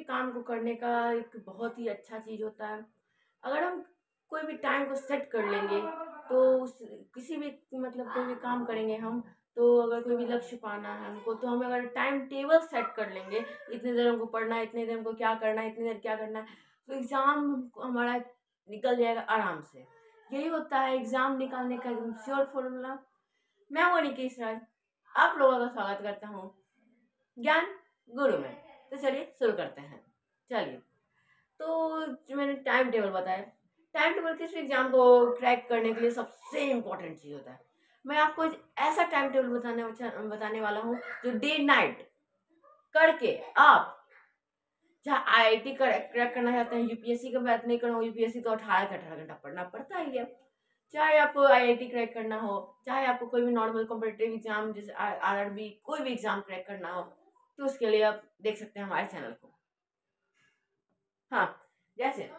काम को करने का एक बहुत ही अच्छा चीज़ होता है। अगर हम कोई भी टाइम को सेट कर लेंगे तो उस किसी भी मतलब कोई भी काम करेंगे हम, तो अगर कोई भी लक्ष्य पाना है हमको, तो हम अगर टाइम टेबल सेट कर लेंगे, इतनी देर हमको पढ़ना है, इतनी देर हमको क्या करना है, इतनी देर क्या करना है, तो एग्ज़ाम हमारा निकल जाएगा आराम से। यही होता है एग्ज़ाम निकालने का एकदम श्योर फॉर्मूला। मैं हूँ निकेश राज, आप लोगों का स्वागत करता हूँ ज्ञान गुरु में। तो चलिए शुरू करते हैं। चलिए, तो जो मैंने टाइम टेबल बताया, टाइम टेबल किसी एग्जाम को क्रैक करने के लिए सबसे इम्पोर्टेंट चीज़ होता है। मैं आपको ऐसा टाइम टेबल बताने वाला हूँ जो डे नाइट करके आप चाहे आईआईटी क्रैक करना चाहते हैं, यूपीएससी का बात नहीं कर रहा हूँ, यूपीएससी तो 18 घंटा पढ़ना पड़ता ही है। चाहे आपको आईआईटी क्रैक करना हो, चाहे आपको कोई भी नॉर्मल कॉम्पिटिटिव एग्जाम जैसे आरआरबी कोई भी एग्जाम क्रैक करना हो, तो उसके लिए आप देख सकते हैं हमारे चैनल को। हाँ, जैसे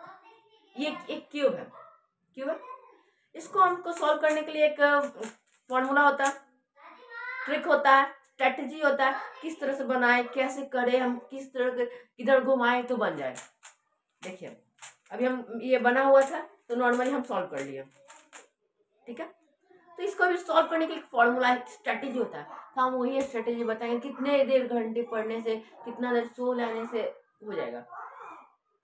ये एक क्यूब है, इसको हमको सॉल्व करने के लिए एक फॉर्मूला होता है, ट्रिक होता है, स्ट्रेटजी होता है, किस तरह से बनाए, कैसे करें, हम किस तरह के किधर घुमाएं तो बन जाए। देखिए, अभी हम ये बना हुआ था तो नॉर्मली हम सॉल्व कर लिए, ठीक है। तो इसको भी सॉल्व करने के एक फॉर्मूला स्ट्रेटजी होता है, तो हम वही स्ट्रेटजी बताएंगे कितने देर घंटे पढ़ने से, कितना देर सो लेने से हो जाएगा।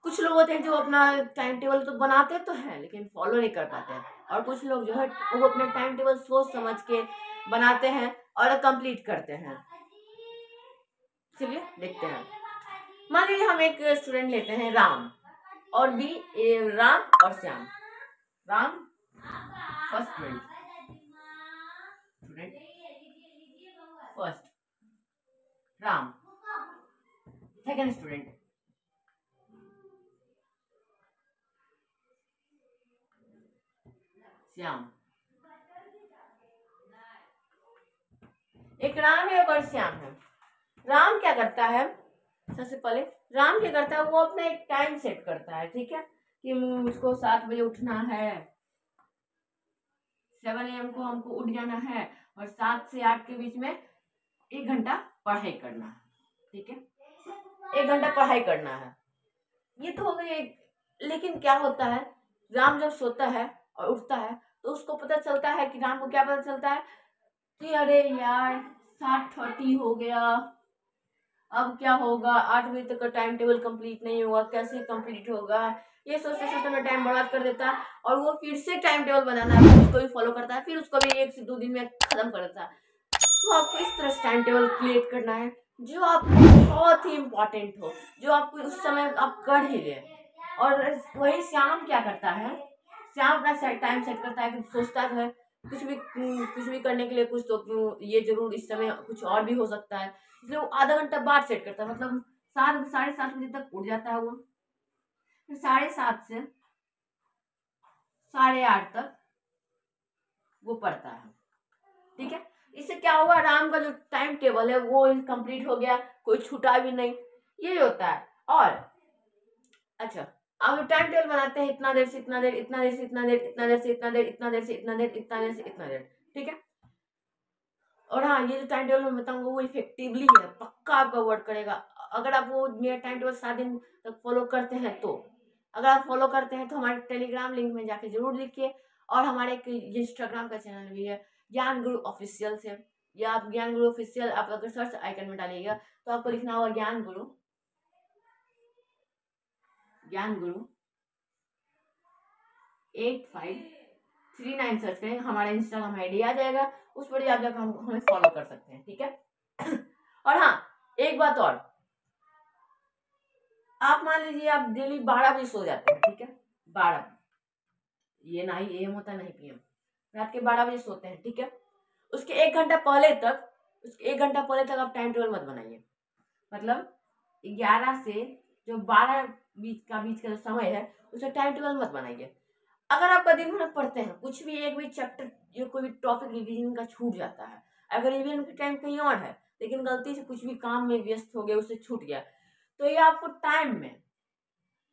कुछ लोग होते हैं जो अपना टाइम टेबल तो बनाते तो हैं लेकिन फॉलो नहीं कर पाते हैं, और कुछ लोग जो है वो अपना टाइम टेबल सोच समझ के बनाते हैं और कंप्लीट करते हैं। चलिए देखते हैं। मान लीजिए हम एक स्टूडेंट लेते हैं राम और राम और Shyam. Ram first student, first, Ram second student, Shyam. एक राम है और श्याम है। राम क्या करता है, सबसे पहले राम क्या करता है, वो अपना एक टाइम सेट करता है, ठीक है, कि उसको 7 बजे उठना है, 7 AM को हमको उठ जाना है, और 7 से 8 के बीच में 1 घंटा पढ़ाई करना है, ठीक है, 1 घंटा पढ़ाई करना है। ये तो हो गई। लेकिन क्या होता है, राम जब सोता है और उठता है तो उसको पता चलता है कि राम को क्या पता चलता है कि अरे यार 7:30 हो गया, अब क्या होगा, 8 बजे तक का टाइम टेबल कंप्लीट नहीं हुआ, कैसे कंप्लीट होगा, ये सोचते सोचते मैं टाइम बर्बाद कर देता है, और वो फिर से टाइम टेबल बनाना है, फिर उसको भी फॉलो करता है, फिर उसको भी 1 से 2 दिन में खत्म कर देता है। तो आपको इस तरह से टाइम टेबल क्रिएट करना है जो आपको बहुत ही इम्पोर्टेंट हो, जो आपको उस समय आप कर ही ले। और वही श्याम क्या करता है, श्याम अपना टाइम सेट करता है कि सोचता है कुछ भी करने के लिए कुछ तो ये जरूर इस समय कुछ और भी हो सकता है, इसलिए वो आधा घंटा बाद सेट करता है, मतलब 7 बजे तक उठ जाता है वो, फिर 7:30 से 8:30 तक वो पढ़ता है, ठीक है। इससे क्या होगा, राम का जो टाइम टेबल है वो कंप्लीट हो गया, कोई छूटा भी नहीं, यही होता है। और अच्छा, आप टाइम टेबल बनाते हैं इतना देर से इतना देर, इतना देर से इतना देर, इतना देर से इतना देर, इतना देर से इतना देर, इतना देर से इतना देर, ठीक है। और हाँ, ये जो टाइम टेबल मैं बताऊंगा वो इफेक्टिवली है, पक्का आपका वर्क करेगा। अगर आप वो मेरा टाइम टेबल 7 दिन तक फॉलो करते हैं तो, अगर आप फॉलो करते हैं तो हमारे टेलीग्राम लिंक में जाके जरूर लिखिए, और हमारे एक इंस्टाग्राम का चैनल भी है ज्ञान गुरु ऑफिशियल से, या आप ज्ञान गुरु ऑफिशियल आप अगर सर्च आइकन में डालिएगा तो आपको लिखना होगा ज्ञान गुरु 8539 सर्च करें, हमारा इंस्टाग्राम आईडी आ जाएगा, उस पर आप जाकर हमें फॉलो कर सकते हैं, ठीक है। और हाँ, एक बात और, आप मान लीजिए आप डेली 12 बजे सो जाते हैं, ठीक है, 12, ये ना ही AM होता है ना ही PM, रात के 12 बजे सोते हैं, ठीक है। उसके 1 घंटा पहले तक, आप टाइम टेबल मत बनाइए, मतलब 11 से जो 12 बीच का जो समय है उसका टाइम टेबल मत बनाइए। अगर आप दिन भर पढ़ते हैं, कुछ भी एक भी चैप्टर या कोई भी टॉपिक रिवीजन का छूट जाता है, अगर रिवीजन का टाइम कहीं और है लेकिन गलती से कुछ भी काम में व्यस्त हो गया, उससे छूट गया, तो ये आपको टाइम में,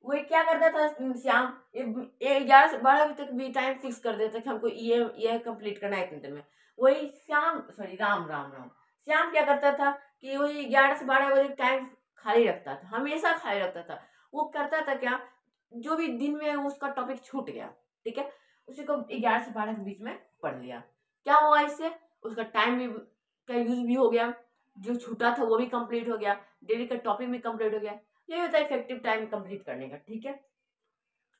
वो क्या करता था श्याम, 11 से 12 बजे तक भी टाइम फिक्स कर देता कि हमको ये कंप्लीट करना है इतने दिन में। वही राम श्याम क्या करता था कि वही 11 से 12 बजे टाइम खाली रखता था, हमेशा खाली रखता था। वो करता था क्या, जो भी दिन में उसका टॉपिक छूट गया, ठीक है, उसी को 11 से 12 के बीच में पढ़ लिया। क्या हुआ इससे, उसका टाइम भी का यूज भी हो गया, जो छूटा था वो भी कंप्लीट हो गया, डेली का टॉपिक भी कंप्लीट हो गया। ये होता है इफेक्टिव टाइम कंप्लीट करने का, ठीक है।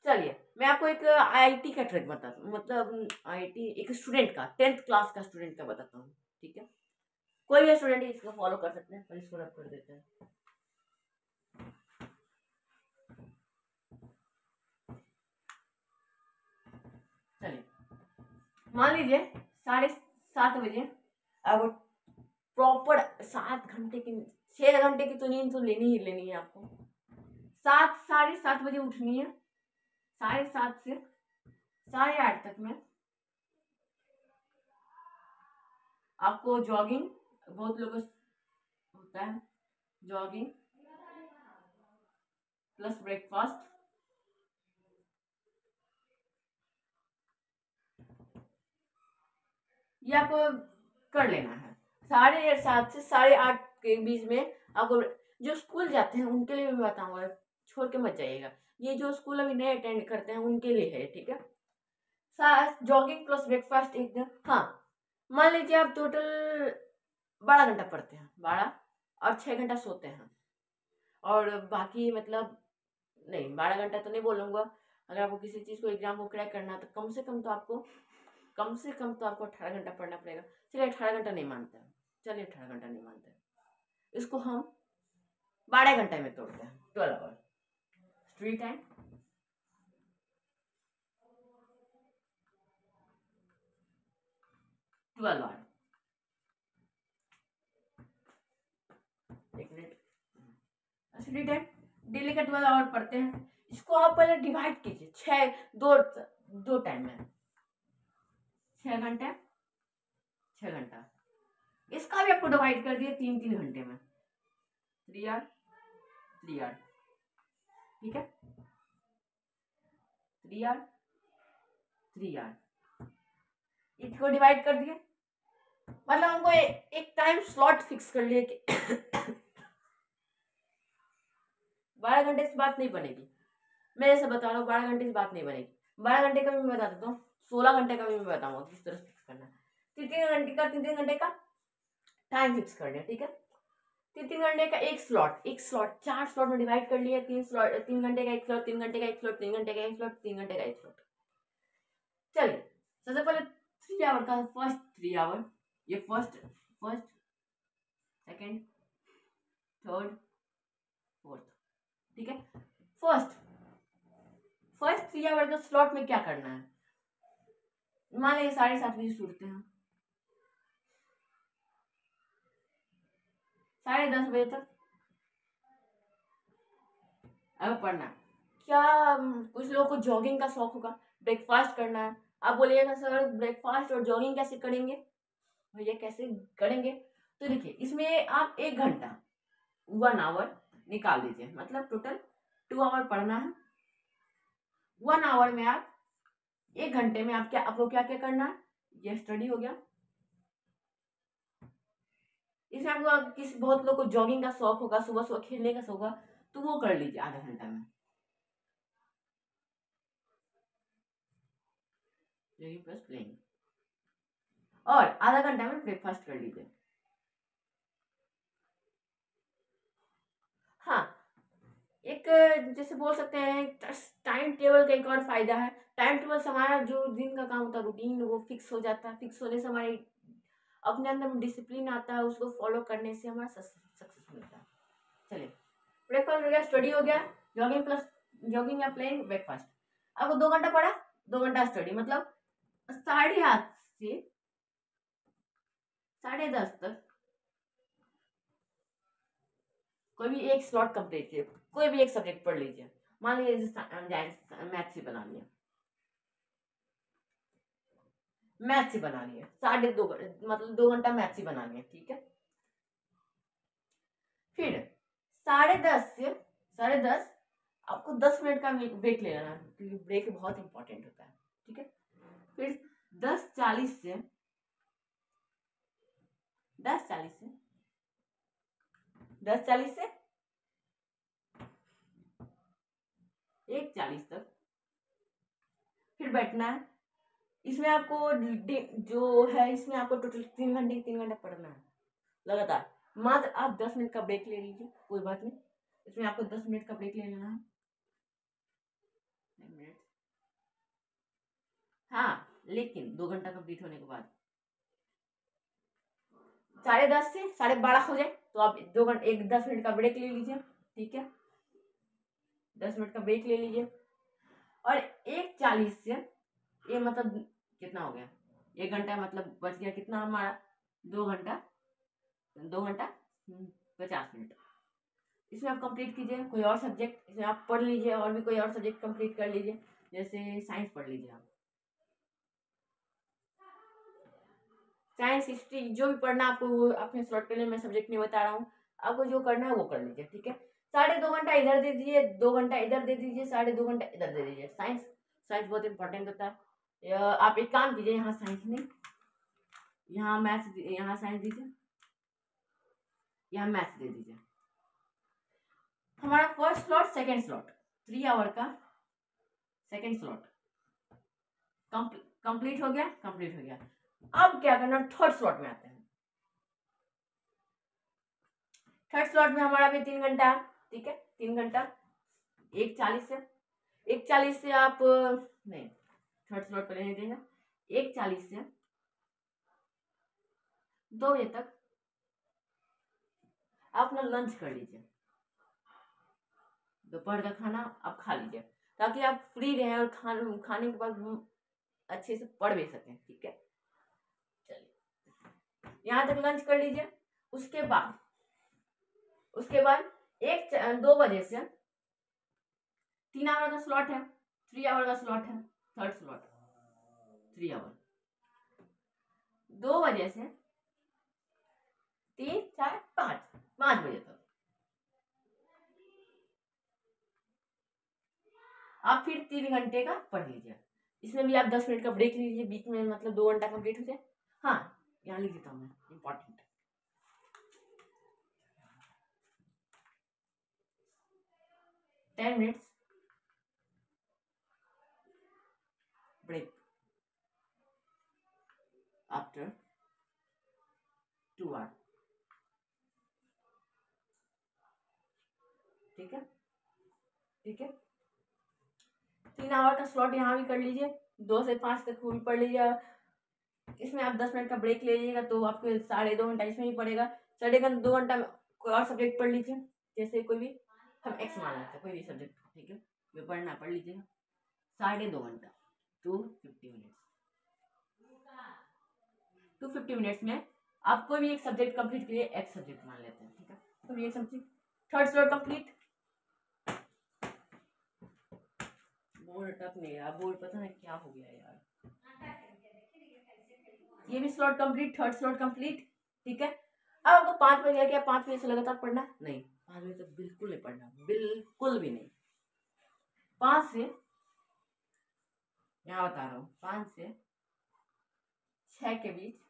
चलिए मैं आपको एक आईआईटी का ट्रिक बताता हूँ, मतलब आईआईटी एक स्टूडेंट का, 10th क्लास का स्टूडेंट का बताता हूँ, ठीक है। कोई भी स्टूडेंट इसको फॉलो कर सकते हैं, पर इसको रब कर देते हैं। चलिए मान लीजिए 7:30 बजे अब प्रॉपर 7 घंटे की, 6 घंटे की तो नींद तो लेनी ही लेनी है आपको। 7, 7:30 बजे उठनी है। 7:30 से 8:30 तक में आपको जॉगिंग, बहुत लोगों को होता है जॉगिंग प्लस ब्रेकफास्ट, ये आपको कर लेना है। 7:30 से 8:30 के बीच में आपको, जो स्कूल जाते हैं उनके लिए भी बताऊंगा, छोड़ के मत जाइएगा। ये जो स्कूल अभी नए अटेंड करते हैं उनके लिए है, ठीक है। जॉगिंग प्लस ब्रेकफास्ट एक दिन। हाँ मान लीजिए आप टोटल 12 घंटा पढ़ते हैं, 12 और 6 घंटा सोते हैं, और बाकी मतलब नहीं, 12 घंटा तो नहीं बोलूँगा। अगर आपको किसी चीज़ को एग्जाम को क्रैक करना है तो कम से कम तो आपको 18 घंटा पढ़ना पड़ेगा। चलिए 18 घंटा नहीं मानते हैं, चलिए 18 घंटा नहीं मानते हैं, इसको हम 12 घंटे में तोड़ते हैं। 12 आवर स्ट्री टाइम, 12 आवर, एक मिनट, स्टडी टाइम डेली का 12 आवर पढ़ते हैं। इसको आप पहले डिवाइड कीजिए, दो टाइम में, 6 घंटे 6 घंटा, इसका भी आपको डिवाइड कर दिए 3-3 घंटे में, 3 आवर 3 आवर, ठीक है, 3 आवर 3 आवर, इसको डिवाइड कर दिए। मतलब हमको एक टाइम स्लॉट फिक्स कर लिए कि 12 घंटे से बात नहीं बनेगी। मैं ऐसे बता रहा हूँ 12 घंटे से बात नहीं बनेगी। 12 घंटे का भी मैं बता देता हूँ, 16 घंटे का भी मैं बताऊंगा किस तरह से फिक्स करना है। 3-3 घंटे का टाइम फिक्स कर लिया, ठीक है। 3-3 घंटे का एक स्लॉट 4 स्लॉट में डिवाइड कर लिया। 3 घंटे का एक स्लॉट, 3 घंटे का एक स्लॉट, 3 घंटे का एक स्लॉट, 3 घंटे का एक स्लॉट। चलिए सबसे पहले 3 आवर का फर्स्ट 3 आवर, ये फर्स्ट सेकेंड थर्ड फोर्थ, ठीक है। फर्स्ट 3 आवर का स्लॉट में क्या करना है, मान लीजिए 7:30 बजे उठते हैं, 10:30 बजे तक अब पढ़ना है। क्या कुछ लोगों को जॉगिंग का शौक होगा, ब्रेकफास्ट करना है। आप बोलिएगा सर ब्रेकफास्ट और जॉगिंग कैसे करेंगे, भैया कैसे करेंगे, तो देखिए इसमें आप 1 घंटा 1 आवर निकाल दीजिए, मतलब टोटल 2 आवर पढ़ना है। 1 आवर में आप 1 घंटे में आपको क्या क्या करना है, ये स्टडी हो गया। इसमें आपको बहुत लोग को जॉगिंग का शौक होगा, सुबह सुबह खेलने का शौक होगा, तो वो कर लीजिए आधा घंटा में, जॉगिंग प्लस प्लेइंग, और आधा घंटा में ब्रेकफास्ट कर लीजिए। हाँ एक जैसे बोल सकते हैं टाइम टेबल का एक और फायदा है। टाइम टेबल से हमारा जो दिन का काम होता है रूटीन, वो फिक्स हो जाता है। फिक्स होने से हमारे अपने अंदर डिसिप्लिन आता है, उसको फॉलो करने से हमारा सक्सेस मिलता है। चलिए ब्रेकफास्ट हो गया, स्टडी हो गया, जॉगिंग या प्लेइंग, ब्रेकफास्ट। आपको 2 घंटा पढ़ा, 2 घंटा स्टडी, मतलब 8:30 से 10:30 तक कोई भी एक स्लॉट कंप्लीट कीजिए, कोई भी एक सब्जेक्ट पढ़ लीजिए। मान लीजिए मैथ्स ही बना लिया, मैथ्स ही बना लिया, 2.5 मतलब 2 घंटा मैथ्स ही बना लिया, ठीक है। फिर 10:30 आपको 10 मिनट का ब्रेक ले लेना, क्योंकि ब्रेक बहुत इंपॉर्टेंट होता है, ठीक है। फिर 10:40 से 10:40 से 1:40 तक फिर बैठना है। इसमें आपको जो है इसमें आपको टोटल 3 घंटे पढ़ना है लगातार। मात्र आप 10 मिनट का ब्रेक ले लीजिए, कोई बात नहीं, इसमें आपको 10 मिनट का ब्रेक ले लेना है। 10 मिनट, हाँ, लेकिन 2 घंटा कंप्लीट होने के बाद 10:30 से 12:30 हो जाए तो आप 2 घंटे 10 मिनट का ब्रेक ले लीजिए, ठीक है, 10 मिनट का ब्रेक ले लीजिए। और 1:40 से ये मतलब कितना हो गया, 1 घंटा मतलब बच गया कितना हमारा, 2 घंटा, 2 घंटा 50 मिनट। इसमें आप कंप्लीट कीजिए कोई और सब्जेक्ट, इसमें आप पढ़ लीजिए और भी कोई और सब्जेक्ट कंप्लीट कर लीजिए, जैसे साइंस पढ़ लीजिए आप, साइंस हिस्ट्री जो भी पढ़ना आपको वो अपने स्लॉट के लिए, मैं सब्जेक्ट नहीं बता रहा हूँ, आपको जो करना है वो कर लीजिए, ठीक है। 2.5 घंटा इधर दे दीजिए, 2 घंटा इधर दे दीजिए, 2.5 घंटा इधर दे दीजिए। साइंस साइंस बहुत इंपॉर्टेंट होता है। आप एक काम कीजिए, यहाँ साइंस नहीं, यहाँ मैथ्स, यहाँ साइंस दीजिए, यहाँ मैथ्स दे दीजिए। हमारा first slot, second slot, 3 hour का सेकेंड स्लॉट कंप्लीट हो गया, कंप्लीट हो गया। अब क्या करना, थर्ड स्लॉट में आते हैं। थर्ड स्लॉट में हमारा भी 3 घंटा, ठीक है, 3 घंटा 1:40 से आप नहीं, थर्ड स्लॉट पर लेने देगा। 1:40 से 2 बजे तक आप अपना लंच कर लीजिए, दोपहर का खाना आप खा लीजिए, ताकि आप फ्री रहें और खाने के बाद अच्छे से पढ़ भी सकें, ठीक है। चलिए, यहाँ तक लंच कर लीजिए। उसके बाद 2 बजे से 3 आवर का स्लॉट है, 3 आवर का स्लॉट है, थर्ड स्लॉट 3 आवर, 2 बजे से 3, 4, 5 बजे तक आप फिर 3 घंटे का पढ़ लीजिए। इसमें भी आप 10 मिनट का ब्रेक लीजिए बीच में, मतलब 2 घंटा कंप्लीट हो जाए। हाँ, यहाँ लिख देता हूँ मैं, important, 10 minutes break after 2 hour, ठीक है, ठीक है। 3 आवर का स्लॉट यहाँ भी कर लीजिए, 2 से 5 तक वो भी पढ़ लीजिए। इसमें आप 10 मिनट का ब्रेक ले लीजिएगा तो आपके 2.5 घंटा इसमें ही पड़ेगा। 2.5 घंटा में कोई और सब्जेक्ट पढ़ लीजिए, जैसे कोई भी, हम एक्स मान लेते हैं, कोई भी सब्जेक्ट, ठीक है, जो पढ़ना पढ़ लीजिएगा। 2.5 घंटा 250 मिनट्स, 250 मिनट्स में आप कोई भी एक सब्जेक्ट कंप्लीट कीजिए, एक्स सब्जेक्ट मान लेते हैं, ठीक है, कोई भी एक subject. Third slot complete. Board अटक नहीं रहा, बोर्ड पता नहीं क्या हो गया यार। ये भी slot complete, third slot complete, ठीक है। अब आपको 5 बजे क्या 5 बजे से लगातार पढ़ना नहीं, 5 बजे तक बिल्कुल नहीं पढ़ना, बिल्कुल भी नहीं। 5 से, यहाँ बता रहा हूँ, 5 से 6 के बीच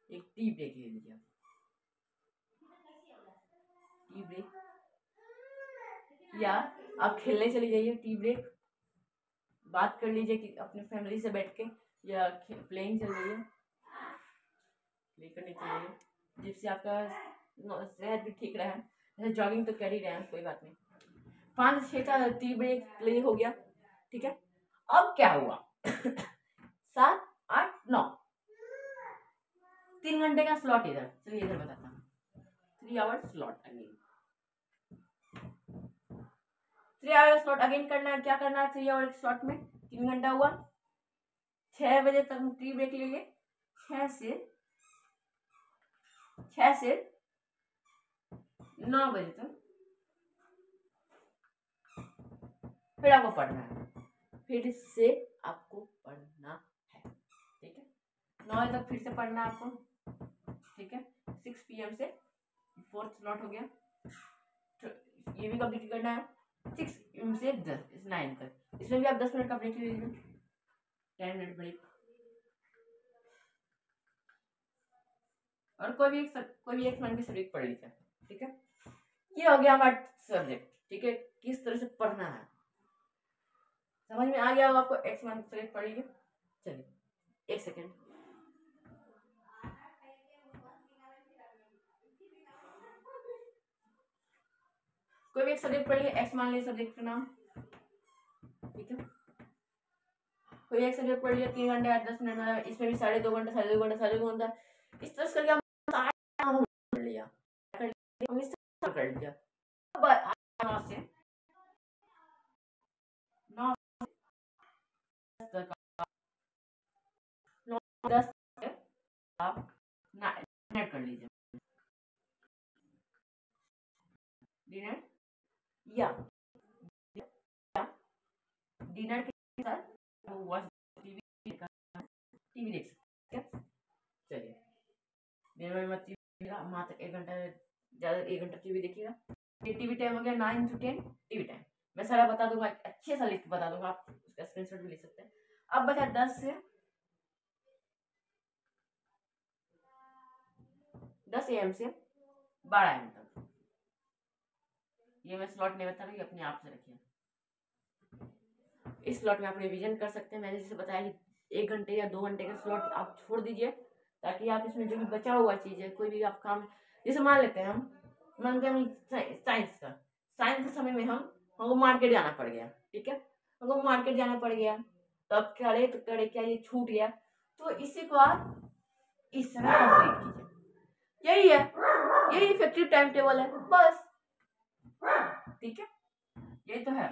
एक टी ब्रेक ले लीजिए, टी ब्रेक, या आप खेलने चले जाइए, टी ब्रेक, बात कर लीजिए कि अपने फैमिली से बैठ के, या प्लेइंग चल रही है, प्ले करने चल रही है, जिससे आपका सेहत भी ठीक रहे। जैसे जॉगिंग तो कर ही रहे हैं, कोई बात नहीं। 5 से 6 का टी ब्रेक प्ले हो गया, ठीक है। अब क्या हुआ 7, 8, 9, 3 घंटे का स्लॉट इधर, चलिए इधर बताता हूँ। 3 hour slot again, 3 hour slot again करना है। क्या करना है 3 आवर स्लॉट में, 3 घंटा हुआ, 6 बजे तक टी ब्रेक लेंगे, 6 से 9 बजे तक फिर आपको पढ़ना है, फिर से आपको पढ़ना है, ठीक है। 9 बजे तक फिर से पढ़ना है आपको, ठीक है। 6 PM से फोर्थ स्लॉट हो गया, तो ये भी कंप्लीट करना है। 6 PM से 9 तक, इसमें भी आप 10 मिनट का ब्रेक ले लीजिए, 10 मिनट ब्रेक। और कोई भी एक मन की सब्जेक्ट पढ़ लीजिए, ठीक है। ये हो गया हमारा सब्जेक्ट, ठीक है, किस तरह से पढ़ना है। समझ में आ गया होगा आपको। एक्स मान सेलेक्ट पढ़ लीजिए। चलिए 1 सेकेंड। कोई भी एक सब्जेक्ट पढ़ लिया, एक्स मान लिया सब्जेक्ट का नाम, ठीक है। कोई एक सब्जेक्ट पढ़ लिया 3 घंटे 8-10 मिनट में, इसमें भी 2.5 घंटा 2.5 घंटा 2.5 घंटा, इस तरह से करके हम पढ़ लिया, हमने सब कर लिया। अब 9 से 9 तक 9-10 आप डिनर कर लीजिए। डिनर या डिनर के साथ वॉच टीवी देख सकते हैं। चलिए दिन में मत टीवी मात्र 1 घंटा, ज़्यादा 1 घंटा टीवी देखिएगा। टीवी टाइम हो गया 9 to 10 टीवी टाइम। मैं सारा बता दूंगा, अच्छे सा लिख के बता दूंगा, आप उसका स्क्रीनशॉट भी ले सकते हैं। अब बचा 10 से 10 AM से 12 AM तक। ये मैं स्लॉट नहीं बता रही, अपने आप से रखिए। इस स्लॉट में आप रिवीजन कर सकते हैं। मैंने जैसे बताया कि 1 घंटे या 2 घंटे का स्लॉट आप छोड़ दीजिए, ताकि आप इसमें जो भी बचा हुआ चीज़ है, कोई भी आप काम, जैसे मान लेते हैं हम, मानते हैं हम साइंस के समय में हमको मार्केट जाना पड़ गया, ठीक है, हमको मार्केट जाना पड़ गया, तो अब करे क्या, ये छूट गया, तो इसी को आप इस समय कंप्लीट कीजिए। यही इफेक्टिव टाइम टेबल है, बस, ठीक है। ये तो है,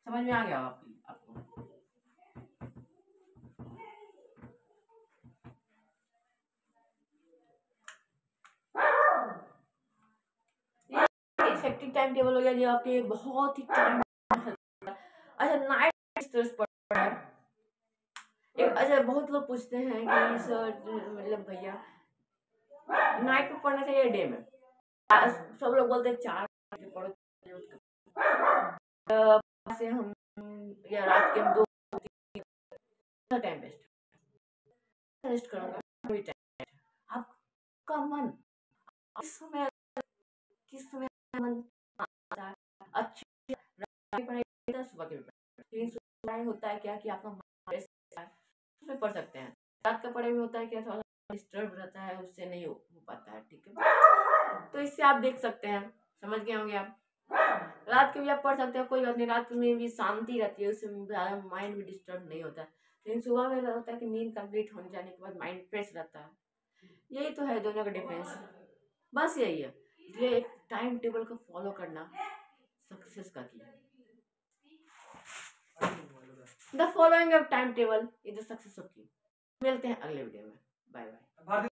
समझ में आ गया आपको। इफेक्टिव टाइम टेबल हो गया जो आपके बहुत ही टाइम। अच्छा नाइट स्ट्रेस पड़ है। अच्छा बहुत लोग पूछते हैं कि सर मतलब भैया नाइट में पढ़ना चाहिए डे में? सब लोग बोलते हैं 4 बजे पढ़ो से हम, या रात के 2 टाइम बेस्ट सजेस्ट करूंगा। आपका मन किस समय मन आता है, अच्छी पढ़ाई सुबह के पढ़ाई होता है क्या कि आपका उसमें पढ़ सकते हैं। रात का पढ़ाई में होता है क्या, थोड़ा डिस्टर्ब रहता है, उससे नहीं हो पाता है, ठीक है। तो इससे आप देख सकते हैं, समझ गए होंगे आप। रात के भी आप पढ़ सकते हैं, कोई बात नहीं, रात में भी शांति रहती है, उससे ज़्यादा माइंड भी डिस्टर्ब नहीं होता है। लेकिन सुबह में होता है कि नींद कंप्लीट होने जाने के बाद माइंड फ्रेश रहता है। यही तो है दोनों का डिफरेंस, बस यही है। इसलिए एक टाइम टेबल को फॉलो करना सक्सेस का की है। The following of time table is the success of की। मिलते हैं अगले वीडियो में, बाय बाय।